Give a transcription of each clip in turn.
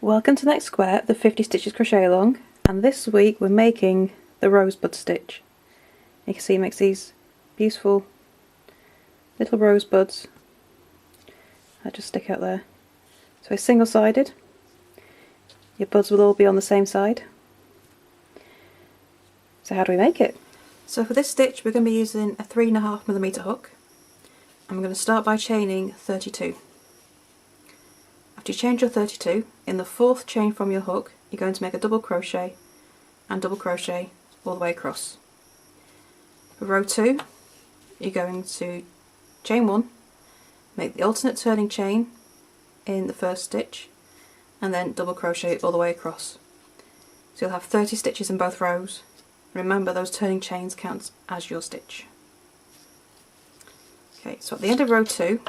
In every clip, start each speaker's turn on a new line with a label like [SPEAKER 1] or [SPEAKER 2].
[SPEAKER 1] Welcome to the next square of the 50 Stitches Crochet Along, and this week we're making the Rosebud Stitch. You can see it makes these beautiful little rosebuds that just stick out there. So it's single-sided. Your buds will all be on the same side. So how do we make it? So for this stitch we're going to be using a 3.5mm hook, and we're going to start by chaining 32. After you chain your 32, in the 4th chain from your hook you're going to make a double crochet and double crochet all the way across. For row 2 you're going to chain 1, make the alternate turning chain in the first stitch, and then double crochet all the way across. So you'll have 30 stitches in both rows. Remember, those turning chains count as your stitch. Okay, so at the end of row 2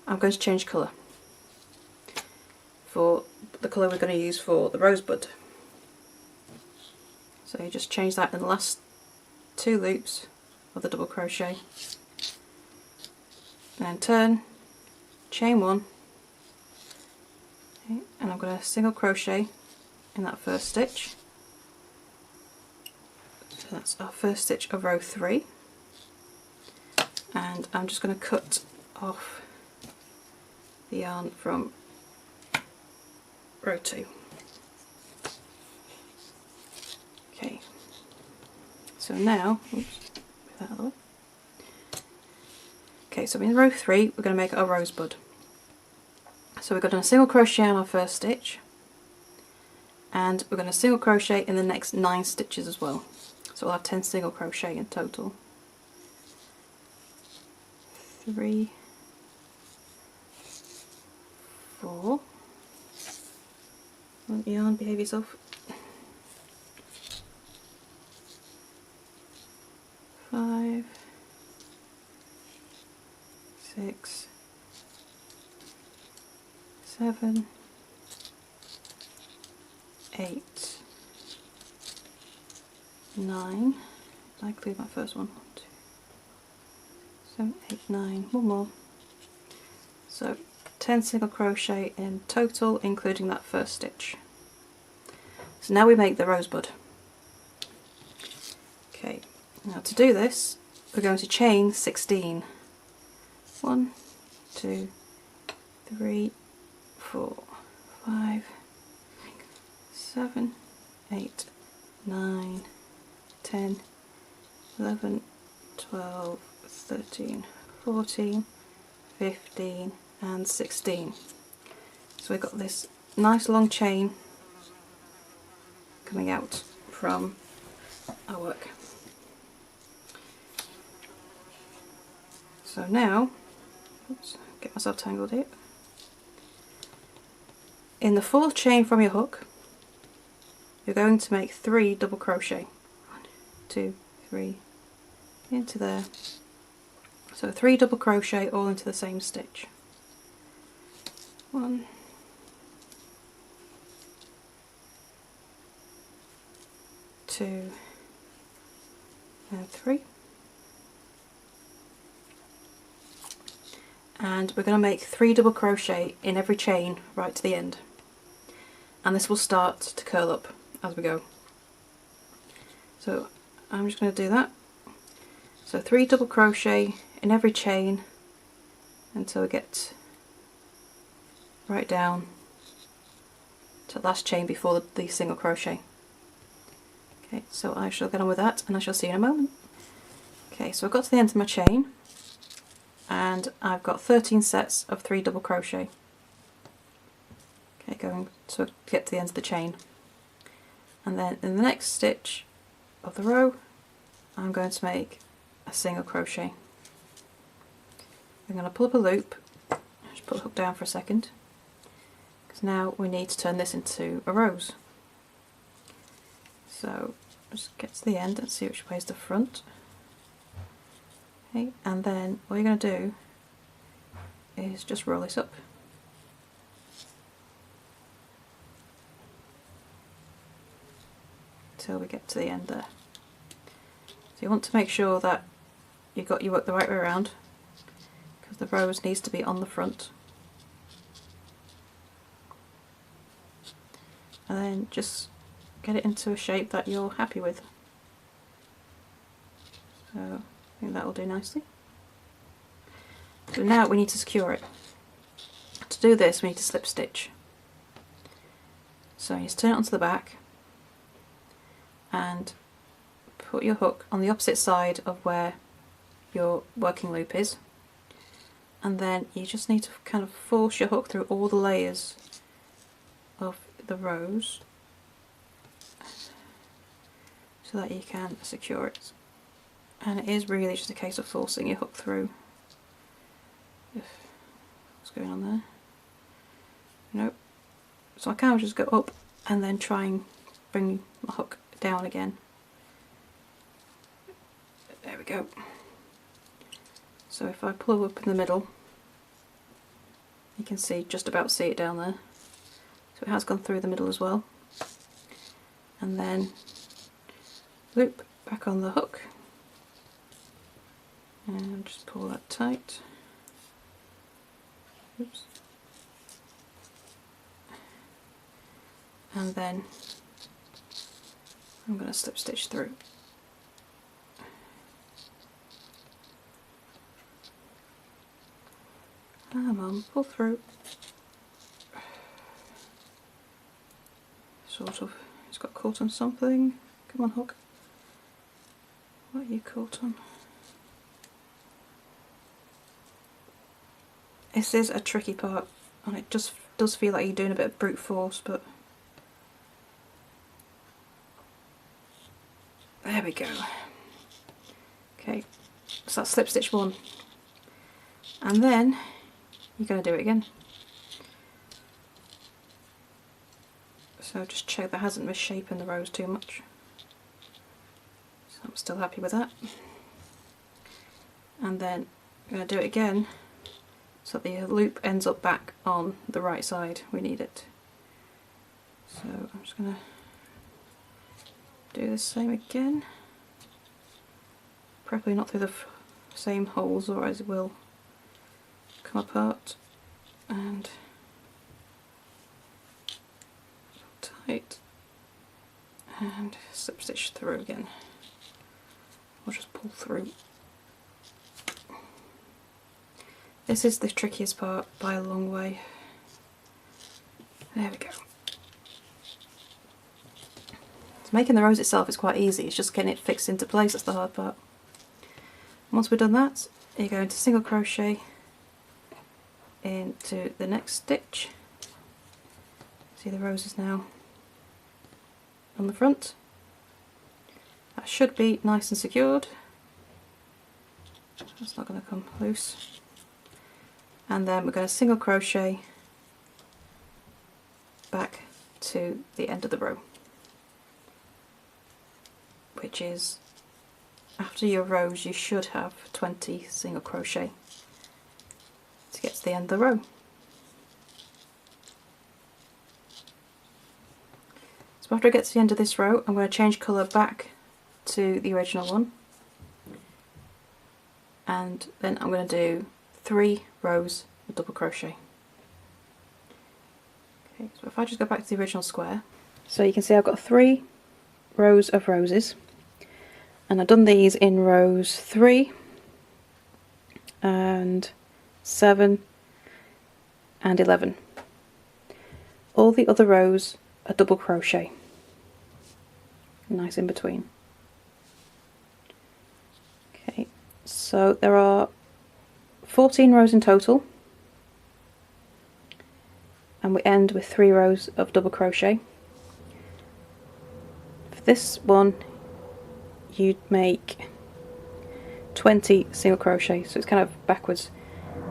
[SPEAKER 1] I'm going to change colour for the colour we're going to use for the rosebud. So you just change that in the last 2 loops of the double crochet, and then turn, chain 1, okay, and I'm going to single crochet in that first stitch. So that's our first stitch of row 3, and I'm just going to cut off the yarn from row 2. Okay, so now, oops, move that out of the way. Okay, so in row 3 we're going to make our rosebud. So we're going to single crochet on our first stitch, and we're going to single crochet in the next 9 stitches as well. So we'll have 10 single crochet in total. 3, 4, let the yarn behave yourself. 5, 6, 7, 8, 9. I include my first one. 1, 2, 7, 8, 9. One more. So 10 single crochet in total, including that first stitch. So now we make the rosebud. Okay, now to do this we're going to chain 16. 1, 2, 3, 4, 5, 7, 8, 9, 10, 11, 12, 13, 14, 15 and 16. So we've got this nice long chain coming out from our work. So now, oops, get myself tangled here. In the 4th chain from your hook you're going to make 3 double crochet. 1, 2, 3 into there. So 3 double crochet all into the same stitch. 1, 2 and 3, and we're going to make 3 double crochet in every chain right to the end, and this will start to curl up as we go. So I'm just going to do that. So 3 double crochet in every chain until we get right down to the last chain before the single crochet. Okay, so I shall get on with that and I shall see you in a moment. Okay, so I've got to the end of my chain and I've got 13 sets of 3 double crochet. Okay, going to get to the end of the chain, and then in the next stitch of the row I'm going to make a single crochet. I'm going to pull up a loop, just put the hook down for a second, because now we need to turn this into a rose. So just get to the end and see which way is the front. Okay, and then all you're going to do is just roll this up. Till we get to the end there. So you want to make sure that you've got your work the right way around, because the rose needs to be on the front. and then just get it into a shape that you're happy with. So I think that will do nicely. So now we need to secure it. To do this we need to slip stitch. So you just turn it onto the back and put your hook on the opposite side of where your working loop is, and then you just need to kind of force your hook through all the layers of the rose so that you can secure it. And it is really just a case of forcing your hook through. What's going on there? Nope. So I can just go up and then try and bring my hook down again. There we go. So if I pull up in the middle, you can just about see it down there. So it has gone through the middle as well. And then loop back on the hook and just pull that tight. Oops. And then I'm going to slip stitch through. Come on, pull through. Sort of. It's got caught on something. Come on, hook. What are you caught on? This is a tricky part, and it just does feel like you're doing a bit of brute force, but there we go. Okay, so that's slip stitch 1, and then you're going to do it again. So just check that hasn't misshapen the rose too much. So I'm still happy with that. And then I'm going to do it again so that the loop ends up back on the right side we need it. So I'm just going to do the same again. Probably not through the same holes, or as it will come apart, and tight, and slip stitch through again, or just pull through. This is the trickiest part by a long way. There we go. So making the rose itself is quite easy, it's just getting it fixed into place that's the hard part. Once we've done that, you go into single crochet into the next stitch. See, the rose is now on the front. That should be nice and secured. That's not going to come loose. And then we're going to single crochet back to the end of the row, which is, after your rows you should have 20 single crochet to get to the end of the row. So after I get to the end of this row, I'm going to change colour back to the original one, and then I'm going to do 3 rows of double crochet. Okay, so if I just go back to the original square, so you can see I've got 3 rows of roses, and I've done these in rows 3 and 7 and 11. All the other rows are double crochet, nice in between. Okay, so there are 14 rows in total, and we end with 3 rows of double crochet. For this one you'd make 20 single crochet, so it's kind of backwards.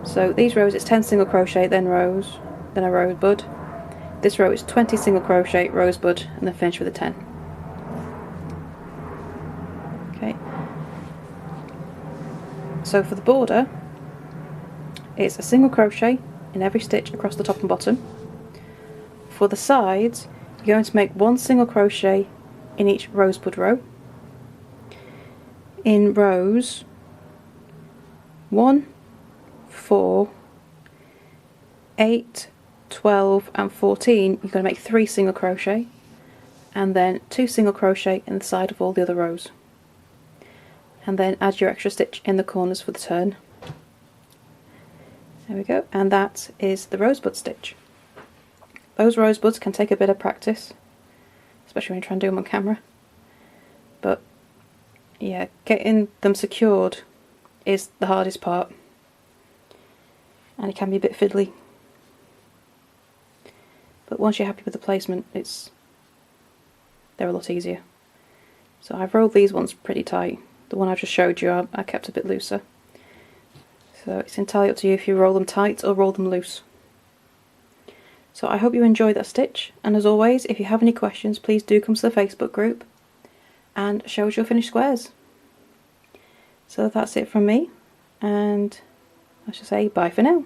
[SPEAKER 1] So these rows it's 10 single crochet, then rows, then a rosebud. This row is 20 single crochet, rosebud, and then finish with a 10. Okay. So for the border, it's a single crochet in every stitch across the top and bottom. For the sides, you're going to make 1 single crochet in each rosebud row. In rows 1, 4, 8, 12 and 14, you're going to make 3 single crochet. and then 2 single crochet in the side of all the other rows, and then add your extra stitch in the corners for the turn. There we go, and that is the Rosebud stitch. Those rosebuds can take a bit of practice, especially when you try and do them on camera, but yeah, getting them secured is the hardest part, and it can be a bit fiddly, but once you're happy with the placement, they're a lot easier. So I've rolled these ones pretty tight. The one I just showed you I kept a bit looser. So it's entirely up to you if you roll them tight or roll them loose. So I hope you enjoyed that stitch, and as always, if you have any questions, please do come to the Facebook group and show us your finished squares. So that's it from me, and I should say bye for now.